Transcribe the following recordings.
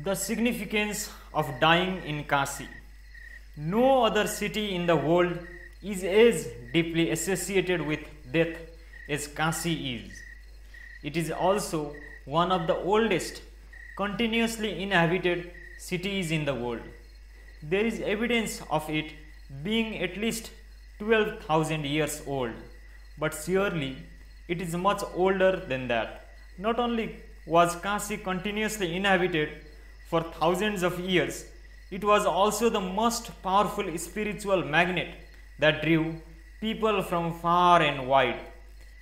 The significance of dying in Kashi. No other city in the world is as deeply associated with death as Kashi is. It is also one of the oldest continuously inhabited cities in the world. There is evidence of it being at least 12,000 years old, but surely it is much older than that. Not only was Kashi continuously inhabited for thousands of years, it was also the most powerful spiritual magnet that drew people from far and wide.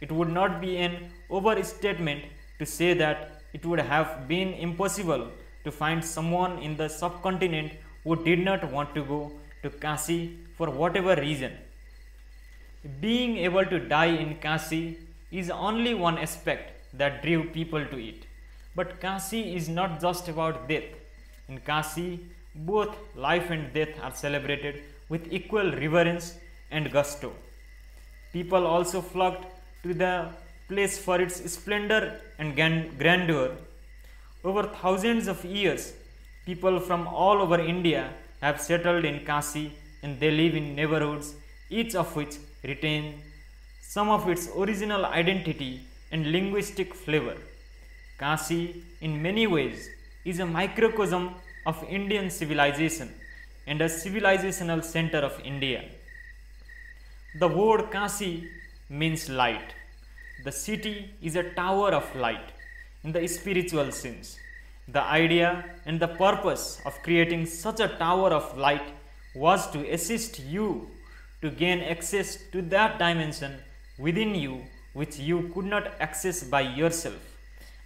It would not be an overstatement to say that it would have been impossible to find someone in the subcontinent who did not want to go to Kashi for whatever reason. Being able to die in Kashi is only one aspect that drew people to it. But Kashi is not just about death. In Kashi, both life and death are celebrated with equal reverence and gusto. People also flocked to the place for its splendor and grandeur. Over thousands of years, people from all over India have settled in Kashi and they live in neighborhoods, each of which retain some of its original identity and linguistic flavor. Kashi, in many ways, is a microcosm of Indian civilization and a civilizational center of India. The word Kashi means light. The city is a tower of light in the spiritual sense. The idea and the purpose of creating such a tower of light was to assist you to gain access to that dimension within you which you could not access by yourself.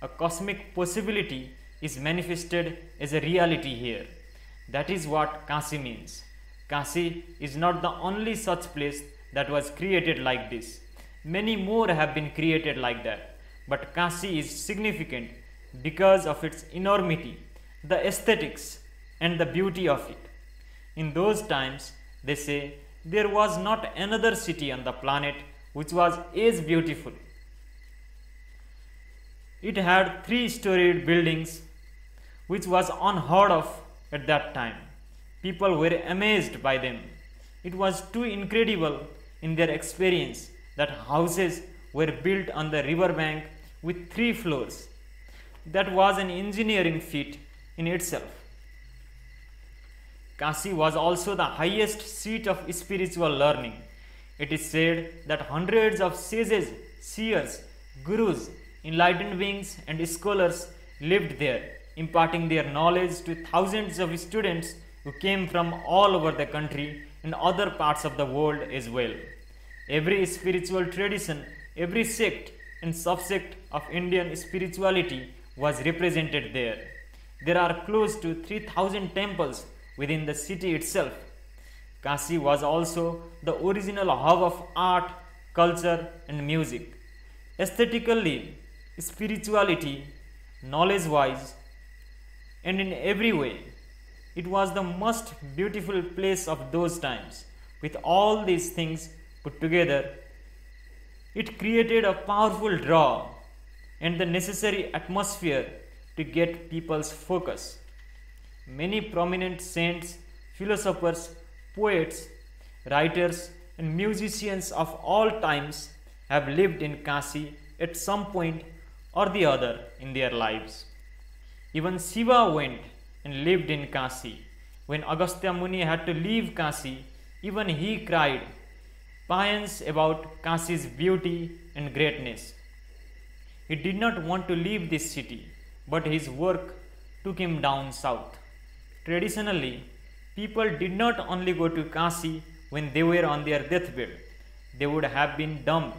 A cosmic possibility is manifested as a reality here. That is what Kashi means. Kashi is not the only such place that was created like this. Many more have been created like that. But Kashi is significant because of its enormity, the aesthetics, and the beauty of it. In those times, they say, there was not another city on the planet which was as beautiful. It had 3-storied buildings, which was unheard of at that time. People were amazed by them. It was too incredible in their experience that houses were built on the river bank with 3 floors. That was an engineering feat in itself. Kashi was also the highest seat of spiritual learning. It is said that hundreds of sages, seers, gurus, enlightened beings, and scholars lived there, imparting their knowledge to thousands of students who came from all over the country and other parts of the world as well. Every spiritual tradition, every sect and subsect of Indian spirituality was represented there. There are close to 3,000 temples within the city itself. Kashi was also the original hub of art, culture, and music. Aesthetically, spirituality, knowledge-wise, and in every way, it was the most beautiful place of those times. With all these things put together, it created a powerful draw and the necessary atmosphere to get people's focus. Many prominent saints, philosophers, poets, writers, and musicians of all times have lived in Kashi at some point or the other in their lives. Even Shiva went and lived in Kashi. When Agastya Muni had to leave Kashi, even he cried paeans about Kashi's beauty and greatness. He did not want to leave this city, but his work took him down south. Traditionally, people did not only go to Kashi when they were on their deathbed, they would have been dumb.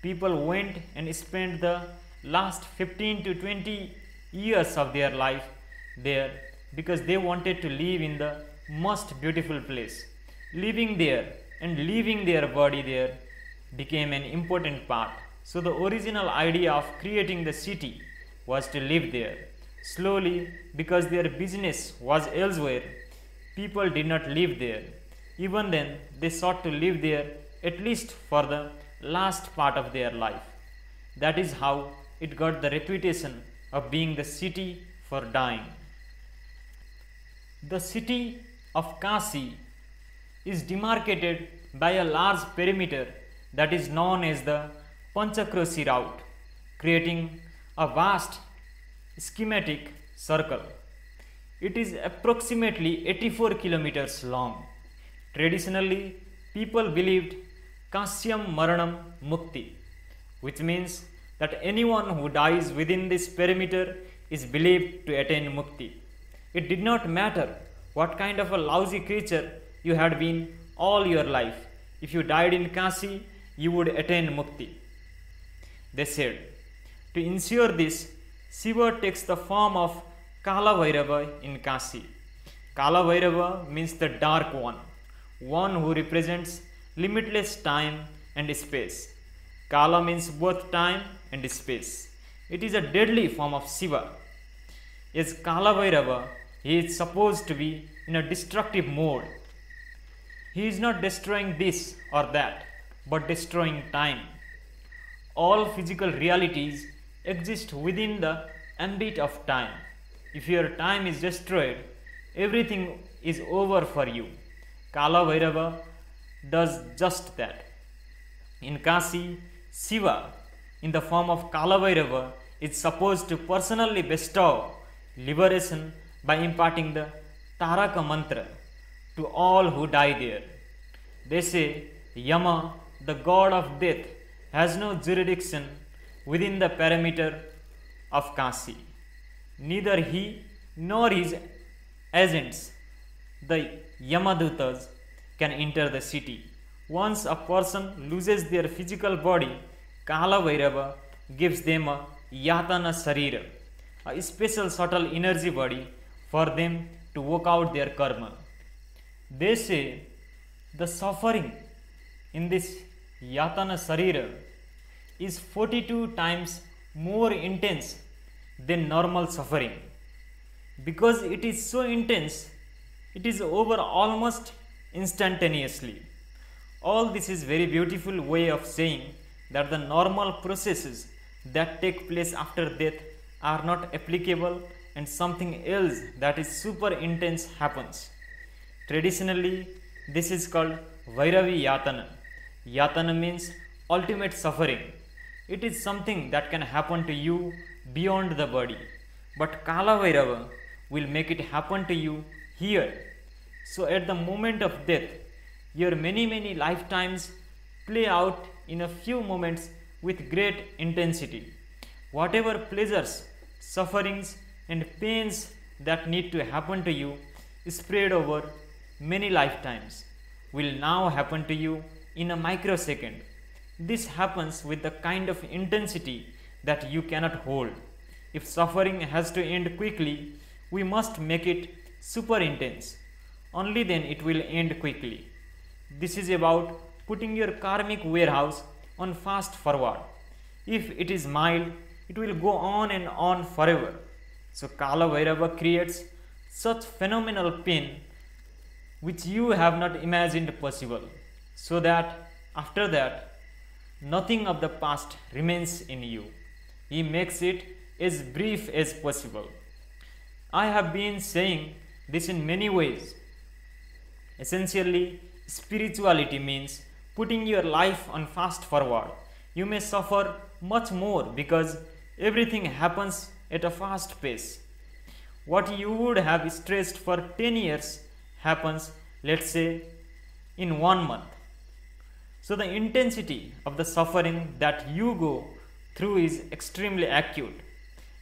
People went and spent the last 15 to 20 years of their life there because they wanted to live in the most beautiful place. Living there and leaving their body there became an important part. So the original idea of creating the city was to live there. Slowly, because their business was elsewhere, people did not live there. Even then, they sought to live there at least for the last part of their life. That is how it got the reputation of being the city for dying. The city of Kasi is demarcated by a large perimeter that is known as the Panchakroshi route, creating a vast schematic circle. It is approximately 84 kilometers long. Traditionally, people believed Kasyam Maranam Mukti, which means that anyone who dies within this perimeter is believed to attain Mukti. It did not matter what kind of a lousy creature you had been all your life. If you died in Kasi, you would attain Mukti. They said. To ensure this, Shiva takes the form of Kala Bhairava in Kasi. Kala Bhairava means the dark one who represents limitless time and space. Kala means both time and space. It is a deadly form of Shiva. As Kala Bhairava, he is supposed to be in a destructive mode. He is not destroying this or that, but destroying time. All physical realities exist within the ambit of time. If your time is destroyed, everything is over for you. Kala Bhairava does just that. In Kasi, Shiva, in the form of Kala Bhairava, is supposed to personally bestow liberation by imparting the Taraka mantra to all who die there. They say Yama, the god of death, has no jurisdiction within the perimeter of Kasi. Neither he nor his agents, the Yamadutas, can enter the city. Once a person loses their physical body, Kala Bhairava gives them a Yatana Sarira, a special subtle energy body for them to work out their karma. They say the suffering in this Yatana Sarira is 42 times more intense than normal suffering. Because it is so intense, it is over almost instantaneously. All this is very beautiful way of saying that the normal processes that take place after death are not applicable and something else that is super intense happens. Traditionally, this is called Bhairavi Yatana. Yatana means ultimate suffering. It is something that can happen to you beyond the body. But Kala Bhairava will make it happen to you here. So at the moment of death, your many lifetimes play out in a few moments with great intensity. Whatever pleasures, sufferings and pains that need to happen to you spread over many lifetimes will now happen to you in a microsecond. This happens with the kind of intensity that you cannot hold. If suffering has to end quickly, we must make it super intense. Only then it will end quickly. This is about putting your karmic warehouse on fast forward. If it is mild, it will go on and on forever. So Kala Bhairava creates such phenomenal pain which you have not imagined possible, so that after that nothing of the past remains in you. He makes it as brief as possible. I have been saying this in many ways. Essentially, spirituality means putting your life on fast forward. You may suffer much more because everything happens at a fast pace. What you would have stressed for 10 years happens, let's say, in 1 month. So the intensity of the suffering that you go through is extremely acute.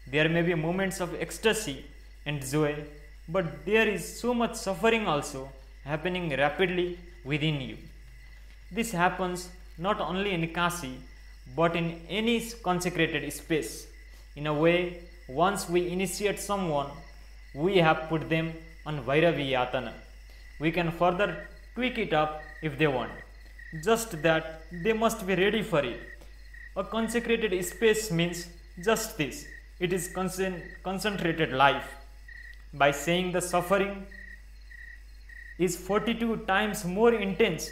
There may be moments of ecstasy and joy, but there is so much suffering also happening rapidly within you. This happens not only in Kasi, but in any consecrated space. In a way, once we initiate someone, we have put them on Bhairavi Yatana. We can further tweak it up if they want. Just that they must be ready for it. A consecrated space means just this. It is concentrated life. By saying the suffering is 42 times more intense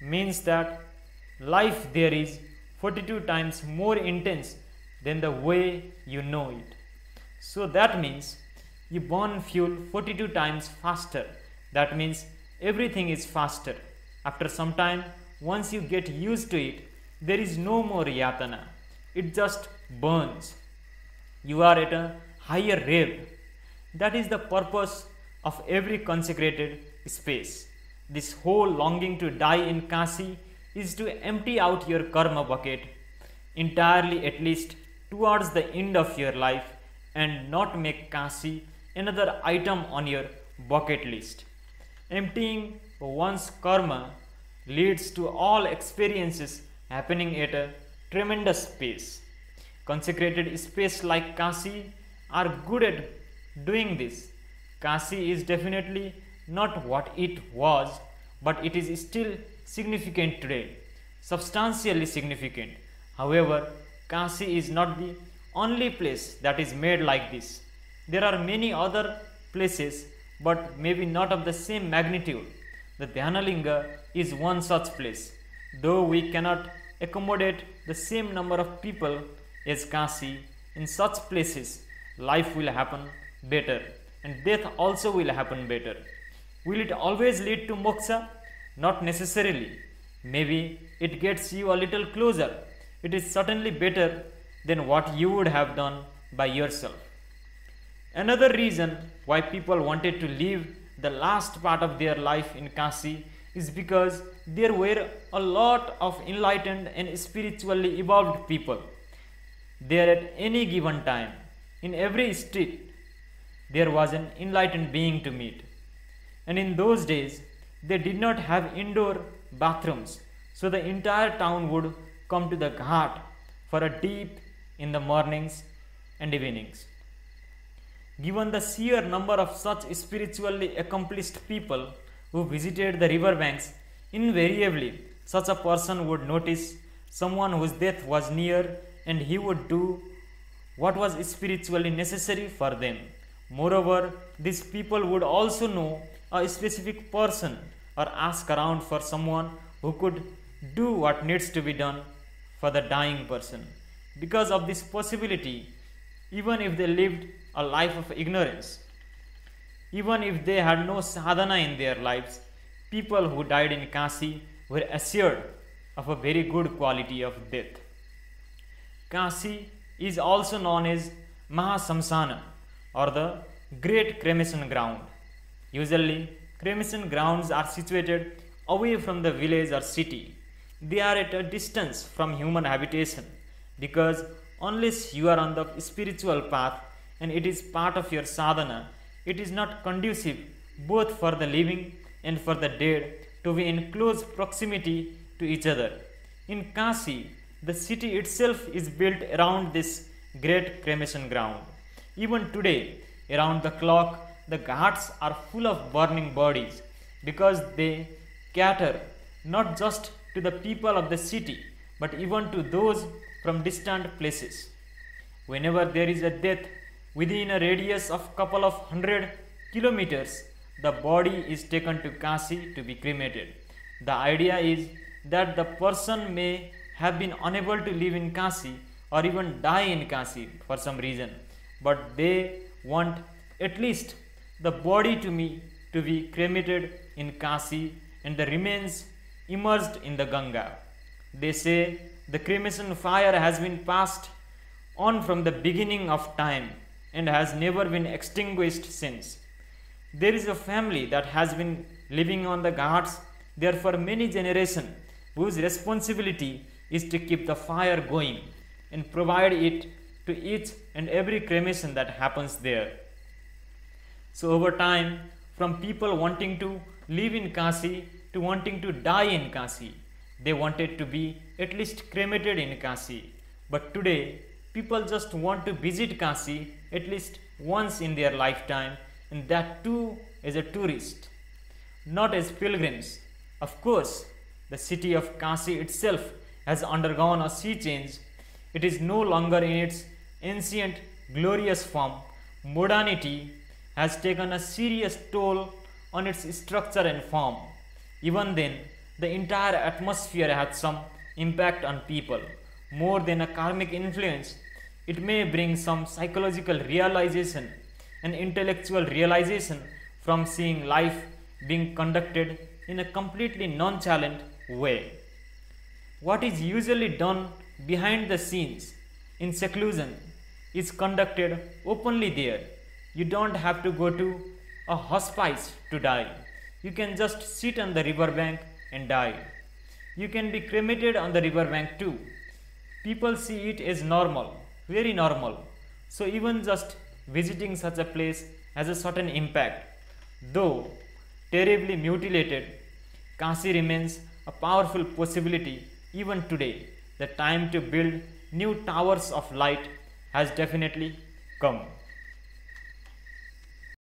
means that life there is 42 times more intense than the way you know it. So that means you burn fuel 42 times faster. That means everything is faster. After some time, once you get used to it, there is no more yatana. It just burns. You are at a higher rev. That is the purpose of every consecrated space. This whole longing to die in Kasi is to empty out your karma bucket entirely, at least towards the end of your life, and not make Kasi another item on your bucket list. Emptying one's karma leads to all experiences happening at a tremendous pace. Consecrated space like Kasi are good at doing this. Kasi is definitely not what it was, but it is still significant today, substantially significant. However, Kasi is not the only place that is made like this. There are many other places, but maybe not of the same magnitude. The Dhyanalinga is one such place. Though we cannot accommodate the same number of people as Kasi, in such places life will happen better and death also will happen better. Will it always lead to moksha? Not necessarily. Maybe it gets you a little closer. It is certainly better than what you would have done by yourself. Another reason why people wanted to live the last part of their life in Kasi is because there were a lot of enlightened and spiritually evolved people there at any given time. In every street, there was an enlightened being to meet. And in those days, they did not have indoor bathrooms, so the entire town would come to the ghat for a dip in the mornings and evenings. Given the sheer number of such spiritually accomplished people who visited the river banks, invariably such a person would notice someone whose death was near and he would do what was spiritually necessary for them. Moreover, these people would also know a specific person or ask around for someone who could do what needs to be done for the dying person. Because of this possibility, even if they lived a life of ignorance, even if they had no sadhana in their lives, people who died in Kasi were assured of a very good quality of death. Kasi is also known as Mahasamsana or the Great Cremation Ground. Usually, cremation grounds are situated away from the village or city. They are at a distance from human habitation because unless you are on the spiritual path and it is part of your sadhana, it is not conducive both for the living and for the dead to be in close proximity to each other. In Kasi, the city itself is built around this great cremation ground. Even today, around the clock, the ghats are full of burning bodies because they cater not just to the people of the city but even to those from distant places. Whenever there is a death within a radius of couple of 100 kilometers, the body is taken to Kasi to be cremated. The idea is that the person may have been unable to live in Kasi or even die in Kasi for some reason, but they want at least the body to be cremated in Kasi and the remains immersed in the Ganga. They say the cremation fire has been passed on from the beginning of time and has never been extinguished since. There is a family that has been living on the ghats there for many generations, whose responsibility is to keep the fire going and provide it to each and every cremation that happens there. So over time, from people wanting to live in Kasi to wanting to die in Kasi, they wanted to be at least cremated in Kasi. But today, people just want to visit Kasi at least once in their lifetime, and that too as a tourist, not as pilgrims. Of course, the city of Kasi itself has undergone a sea change. It is no longer in its ancient glorious form. Modernity has taken a serious toll on its structure and form. Even then, the entire atmosphere had some impact on people. More than a karmic influence, it may bring some psychological realization an intellectual realization from seeing life being conducted in a completely nonchalant way. What is usually done behind the scenes in seclusion is conducted openly there. You don't have to go to a hospice to die. You can just sit on the riverbank and die. You can be cremated on the riverbank too. People see it as normal, very normal. So even just visiting such a place has a certain impact. Though terribly mutilated, Kashi remains a powerful possibility even today. The time to build new towers of light has definitely come.